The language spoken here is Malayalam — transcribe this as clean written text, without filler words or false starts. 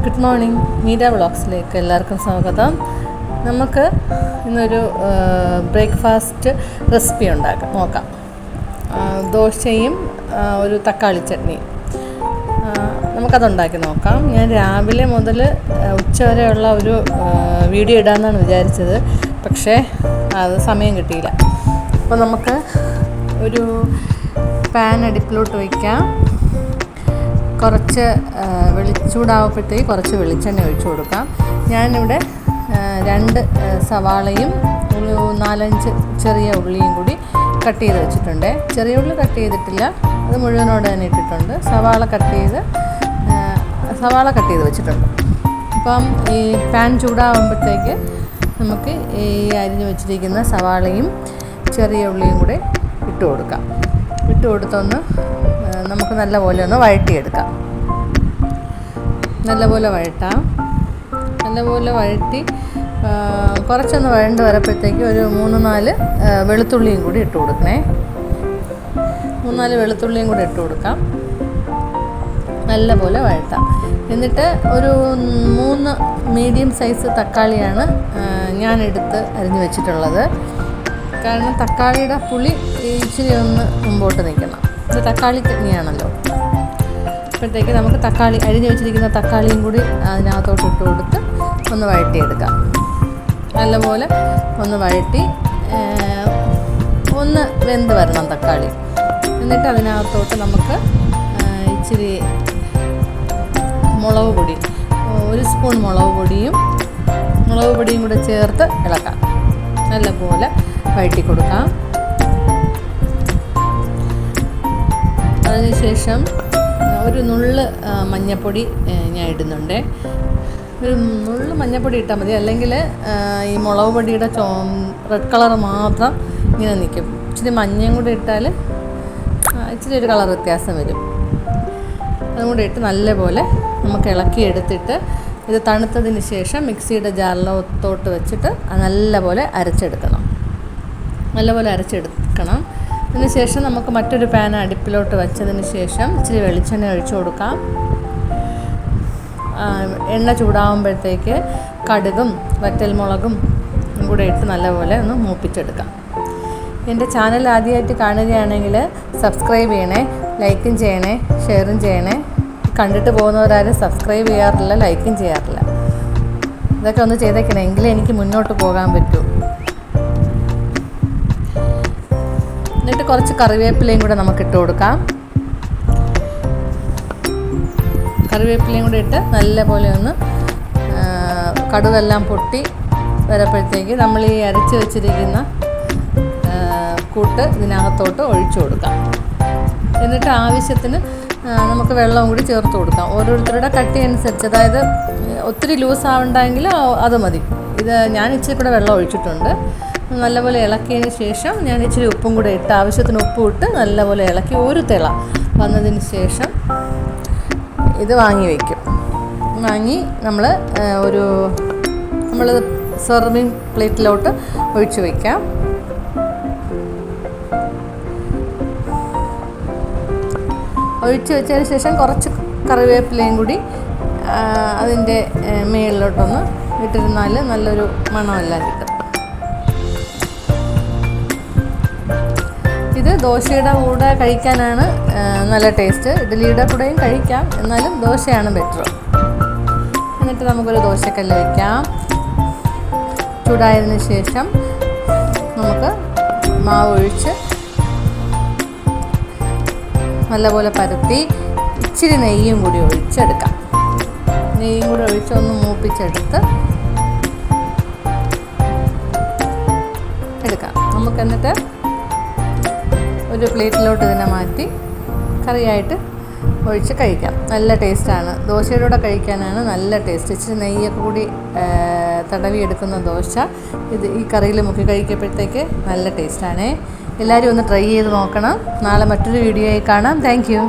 ഗുഡ് മോർണിംഗ്, മീര വ്ളോഗ്സിലേക്ക് എല്ലാവർക്കും സ്വാഗതം. നമുക്ക് ഇന്നൊരു ബ്രേക്ക്ഫാസ്റ്റ് റെസിപ്പി നോക്കാം. ദോശയും ഒരു തക്കാളി ചട്നിയും നമുക്കതുണ്ടാക്കി നോക്കാം. ഞാൻ രാവിലെ മുതൽ ഉച്ചവരെയുള്ള ഒരു വീഡിയോ ഇടാമെന്നാണ് വിചാരിച്ചത്, പക്ഷേ അത് സമയം കിട്ടിയില്ല. അപ്പോൾ നമുക്ക് ഒരു പാൻ അടുപ്പിലോട്ട് വയ്ക്കാം. കുറച്ച് ചൂടാവുമ്പോഴത്തേക്ക് കുറച്ച് വെളിച്ചെണ്ണ ഒഴിച്ചു കൊടുക്കാം. ഞാനിവിടെ 2 സവാളയും ഒരു 4-5 ചെറിയ ഉള്ളിയും കൂടി കട്ട് ചെയ്ത് വെച്ചിട്ടുണ്ട്. ചെറിയ ഉള്ളി കട്ട് ചെയ്തിട്ടില്ല, അത് മുഴുവനോടെ തന്നെ ഇട്ടിട്ടുണ്ട്. സവാള കട്ട് ചെയ്ത് വെച്ചിട്ടുണ്ട്. അപ്പം ഈ പാൻ ചൂടാവുമ്പോഴത്തേക്ക് നമുക്ക് ഈ അരിഞ്ഞ് വെച്ചിരിക്കുന്ന സവാളയും ചെറിയ ഉള്ളിയും കൂടി ഇട്ട് കൊടുത്തൊന്ന് നമുക്ക് നല്ലപോലെ ഒന്ന് വഴറ്റിയെടുക്കാം. നല്ലപോലെ വഴറ്റി കുറച്ചൊന്ന് വഴണ്ട് വരപ്പോഴത്തേക്ക് ഒരു 3-4 വെളുത്തുള്ളിയും കൂടി ഇട്ട് കൊടുക്കണേ. 3-4 വെളുത്തുള്ളിയും കൂടി ഇട്ട് കൊടുക്കാം. നല്ലപോലെ വഴറ്റാം. എന്നിട്ട് ഒരു 3 മീഡിയം സൈസ് തക്കാളിയാണ് ഞാനെടുത്ത് അരിഞ്ഞ് വെച്ചിട്ടുള്ളത്. കാരണം തക്കാളിയുടെ പുളി ഇച്ചിരി ഒന്ന് മുമ്പോട്ട് നിൽക്കണം. ഇത് തക്കാളി ചട്നിയാണല്ലോ. അപ്പോഴത്തേക്ക് നമുക്ക് അരിഞ്ഞ് വെച്ചിരിക്കുന്ന തക്കാളിയും കൂടി അതിനകത്തോട്ട് ഇട്ട് കൊടുത്ത് ഒന്ന് വഴറ്റിയെടുക്കാം. നല്ലപോലെ ഒന്ന് വഴറ്റി ഒന്ന് വെന്ത് വരണം തക്കാളി. എന്നിട്ട് അതിനകത്തോട്ട് നമുക്ക് ഇച്ചിരി മുളക് പൊടി, 1 സ്പൂൺ മുളക് പൊടിയും കൂടെ ചേർത്ത് ഇളക്കാം. നല്ലപോലെ വഴറ്റി കൊടുക്കാം. അതിനുശേഷം ഒരു നുള്ള് മഞ്ഞൾപ്പൊടി ഞാൻ ഇടുന്നുണ്ട്. ഒരു നുള്ള് മഞ്ഞൾപ്പൊടി ഇട്ടാൽ മതി, അല്ലെങ്കിൽ ഈ മുളക് പൊടിയുടെ റെഡ് കളർ മാത്രം ഇങ്ങനെ നിൽക്കും. ഇച്ചിരി മഞ്ഞയും കൂടി ഇട്ടാൽ ഇച്ചിരി ഒരു കളർ വ്യത്യാസം വരും. അതും കൂടി ഇട്ട് നല്ലപോലെ നമുക്ക് ഇളക്കിയെടുത്തിട്ട് ഇത് തണുത്തതിന് ശേഷം മിക്സിയുടെ ജാറിലോട്ട് വെച്ചിട്ട് നല്ലപോലെ അരച്ചെടുക്കണം. അതിന് ശേഷം നമുക്ക് മറ്റൊരു പാൻ അടുപ്പിലോട്ട് വെച്ചതിന് ശേഷം ഇച്ചിരി വെളിച്ചെണ്ണ ഒഴിച്ചു കൊടുക്കാം. എണ്ണ ചൂടാകുമ്പോഴത്തേക്ക് കടുകും വറ്റൽമുളകും കൂടെ ഇട്ട് നല്ലപോലെ ഒന്ന് മൂപ്പിച്ചെടുക്കാം. എൻ്റെ ചാനൽ ആദ്യമായിട്ട് കാണുകയാണെങ്കിൽ സബ്സ്ക്രൈബ് ചെയ്യണേ, ലൈക്കും ചെയ്യണേ, ഷെയറും ചെയ്യണേ. കണ്ടിട്ട് പോകുന്നവരാരും സബ്സ്ക്രൈബ് ചെയ്യാറില്ല, ലൈക്കും ചെയ്യാറില്ല. ഇതൊക്കെ ഒന്ന് ചെയ്തേക്കണേ, എങ്കിലേ എനിക്ക് മുന്നോട്ട് പോകാൻ പറ്റൂ. എന്നിട്ട് കുറച്ച് കറിവേപ്പിലയും കൂടെ നമുക്ക് ഇട്ട് കൊടുക്കാം. കറിവേപ്പിലയും കൂടെ ഇട്ട് നല്ലപോലെ ഒന്ന് കടുകെല്ലാം പൊട്ടി വരപ്പോഴത്തേക്ക് നമ്മൾ ഈ അരച്ച് വെച്ചിരിക്കുന്ന കൂട്ട് ഇതിനകത്തോട്ട് ഒഴിച്ചു കൊടുക്കാം. എന്നിട്ട് ആവശ്യത്തിന് നമുക്ക് വെള്ളവും കൂടി ചേർത്ത് കൊടുക്കാം. ഓരോരുത്തരുടെ കട്ടി അനുസരിച്ച്, അതായത് ഒത്തിരി ലൂസ് ആവണ്ടെങ്കിൽ അത് മതി. ഞാൻ ഇച്ചിരി കൂടെ വെള്ളം ഒഴിച്ചിട്ടുണ്ട്. നല്ലപോലെ ഇളക്കിയതിന് ശേഷം ഞാൻ ഇച്ചിരി ഉപ്പും കൂടെ ഇട്ട് ആവശ്യത്തിന് ഉപ്പും ഇട്ട് നല്ലപോലെ ഇളക്കി ഒരു തിള വന്നതിന് ശേഷം ഇത് വാങ്ങി നമ്മൾ സെർവിങ് പ്ലേറ്റിലോട്ട് ഒഴിച്ചു വയ്ക്കാം. ഒഴിച്ചു വെച്ചതിന് ശേഷം കുറച്ച് കറിവേപ്പിലയും കൂടി അതിൻ്റെ മേളിലോട്ടൊന്ന് ഇട്ടിരുന്നാൽ നല്ലൊരു മണമെല്ലാം കിട്ടും. ഇത് ദോശയുടെ കൂടെ കഴിക്കാനാണ് നല്ല ടേസ്റ്റ്. ഇഡ്ഡലിയുടെ കൂടെയും കഴിക്കാം, എന്നാലും ദോശയാണ് ബെറ്റർ. എന്നിട്ട് നമുക്കൊരു ദോശക്കല്ല് വയ്ക്കാം. ചൂടായതിന് ശേഷം നമുക്ക് മാവ് ഒഴിച്ച് നല്ലപോലെ പരത്തി ഇച്ചിരി നെയ്യും കൂടി ഒഴിച്ചെടുക്കാം. നെയ്യും കൂടി ഒഴിച്ച് ഒന്ന് മൂപ്പിച്ചെടുത്ത് എടുക്കാം. എന്നിട്ട് ഒരു പ്ലേറ്റിലോട്ട് ഇതിനെ മാറ്റി കറിയായിട്ട് ഒഴിച്ച് കഴിക്കാം. നല്ല ടേസ്റ്റാണ്. ദോശയുടെ കൂടെ കഴിക്കാനാണ് നല്ല ടേസ്റ്റ്. ഇച്ചിരി നെയ്യൊക്കെ കൂടി തടവിയെടുക്കുന്ന ദോശ ഈ കറിയിൽ മുക്കി കഴിക്കുമ്പോഴത്തേക്ക് നല്ല ടേസ്റ്റാണ്. എല്ലാവരും ഒന്ന് ട്രൈ ചെയ്ത് നോക്കണം. നാളെ മറ്റൊരു വീഡിയോയിൽ കാണാം. Thank you.